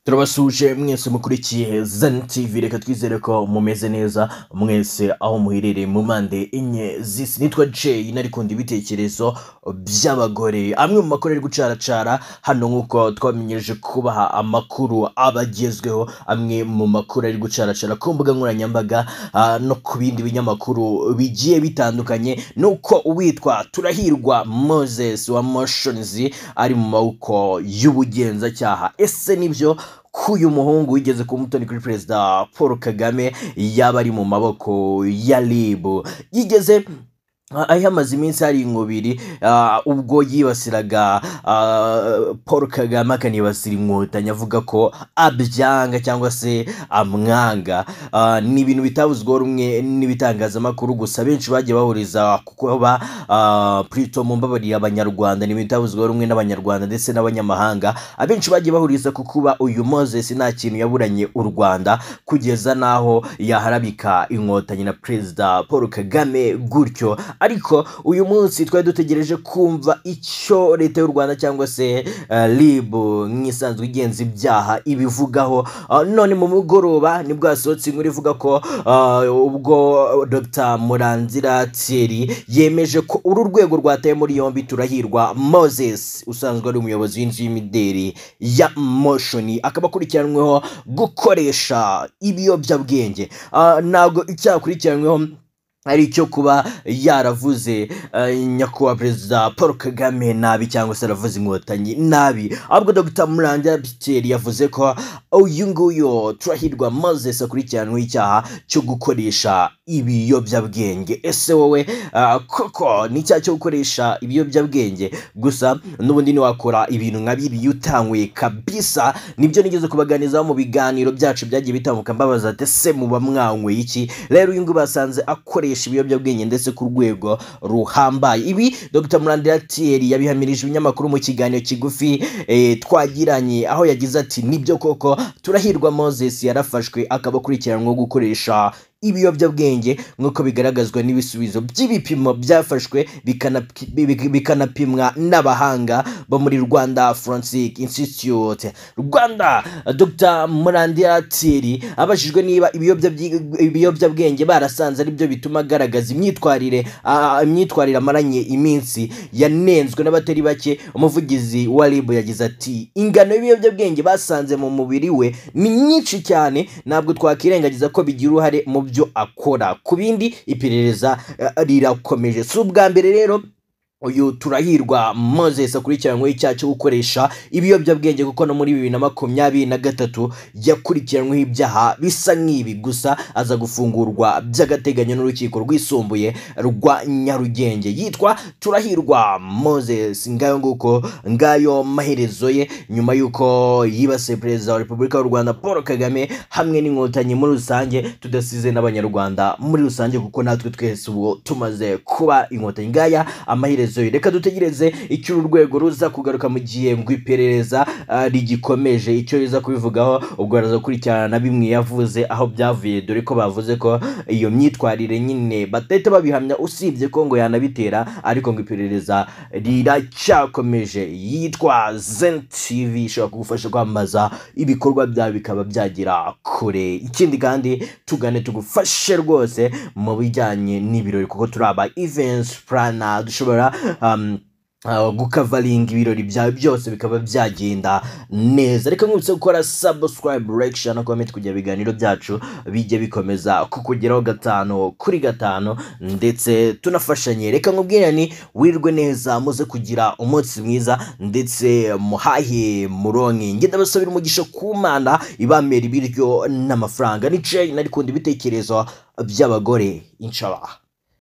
Turabasuje mwese mukurikiye Zen TV, reka twizere ko mumeze neza mwese aho muherereye mu mande enye z'isi. Nitwa Jay narikunda ibitekerezo by'abagore, amwe mu makuru ari gucaracara hano nk'uko twamenyereje kubaha amakuru abagezweho, amwe mu makuru ari gucaracara ku mbuga nkoranyambaga no ku bindi binyamakuru bigiye bitandukanye. Nuko uwitwa Turahirwa Moses wa Motions ari mu maboko y'ubugenzacyaha. Ese nibyo kuyu muhungu wigeze ku mutoni kuri Perezida Paul Kagame yaba ari mu maboko ya RIB? Yigeze ayamaze iminsi hari inkubiri ubwo yibasiraga Paul Kagame akanibasira Inkotanyi avuga ko abyanga cyangwa se amwanga. Ni ibintu bitavuzweho rumwe n'ibitangazamakuru, gusa benshi bagiye bahuriza kuko Prito Mumbabari Abanyarwanda, ni bitavuzweho rumwe n'Abanyarwanda ndetse n'abanyamahanga. Abenshi bagiye bahuriza ku kuba uyu Moses nta kintu yaburanye u Rwanda kugeza naho yaharabika Inkotanyi na Perezida Paul Kagame gutyo. Ariko uyu munsi twari dutegereje kumva icyo leta y'u Rwanda cyangwa se RIB nk'isanzwe igenza ibyaha ibivugaho. None mu mugoroba nibwo hasohotse inkuru ivuga ko ubwo Dr Murangira Thierry yemeje ko uru rwego rwataye muri yombi Turahirwa Moses usanzwe ari umuyobozi w'inzu y'imideri ya Motion, akaba akurikiranweho gukoresha ibiyobyabwenge. Ntabwo icyakurikiranweho ari icyo kuba yaravuze nyakubahwa Perezida Paul Kagame nabi cyangwa se aravuze Inkotanyi nabi, ahubwo Dr Murangira Thierry yavuze ko uyu nguyu Turahirwa Moses akurikiranweho icyaha cyo gukoresha ibiyobyabwenge. Ese wowe koko ni icyaha cyo gukoresha ibiyobyabwenge? Gusa n'ubundi niwakora ibintu nka biriya utanguye kabisa. Nibyo nigeze kubaganizaho mu biganiro byacu byagiye bitambuka mbabaza ati ese muba mwanyweye iki? Rero uyu nguyu basanze akoresha ibiyobyabwenge ndetse ku rwego ruhambaye. Ibi Dr Murangira Thierry yabihamirije ibinyamakuru mu kiganiro kigufi twagiranye, aho yagize ati nibyo koko Turahirwa Moses yarafashwe akaba akurikiranweho gukoresha ibiyobyabwenge nk'uko bigaragazwa n'ibisubizo by'ibipimo byafashwe bikanapimwa n'abahanga bo muri Rwanda Forensic Institute Rwanda. Dr Murangira Thierry abajijwe niba ibiyobyabwenge barasanze ari byo bituma agaragaza imyitwarire amaranye iminsi yanenzwe n'abatari bake, umuvugizi wa RIB yagize ati ingano y'ibiyobyabwenge basanze mu mubiri we ni nyinshi cyane, ntabwo twakirengagiza ko bigira uruhare mu byo akora. Ku bindi iperereza rirakomeje. Si ubwa mbere rero uyu Turahirwa Moses akurikiranyweho icyaha cyo gukoresha ibiyobyabwenge, kuko no muri 2023 yakurikiranweho ibyaha bisa nk'ibi, gusa aza gufungurwa by'agateganyo n'urukiko rwisumbuye rwa Nyarugenge. Yitwa Turahirwa Moses. Ngayo maherezo ye nyuma yuko yibasiye Perezida wa Repubulika y'u Rwanda Paul Kagame hamwe n'Inkotanyi muri rusange, tudasize n'Abanyarwanda muri rusange kuko natwe twese ubu tumaze kuba Inkotanyi. Ngaya amaherezo. Reka dutegereze icyo urwego ruza kugaruka mu gihe ngo iperereza rigikomeje icyo riza kubivugaho. Ubwo baraza gukurikirana na bimwe yavuze aho byavuye, dore ko bavuze ko iyo myitwarire nyine batahita babihamya, usibye ko ngo yanabitera, ariko ngo iperereza riracyakomeje. Yitwa Zen TV, ishobora kugufasha kwamamaza ibikorwa byawe bikaba byagira kure. Ikindi kandi tugane tugufashe rwose mu bijyanye n'ibirori, kuko turaba events planner, dushobora gukavaringa ibirori byawe byose bikaba byagenda neza. Reka nkubitse gukora subscribe, like, share na comment kugira ibiganiro byacu bijye bikomeza kukugeraho 5 kuri 5 ndetse tunafashanye. Reka nkubwire ni wirwe neza, muze kugira umunsi mwiza ndetse muhahe muronke. Ngenda basabira umugisha ku Mana ibamera ibiryo n'amafaranga. Ni Jay narikunda ibitekerezo by'abagore. Inshallah.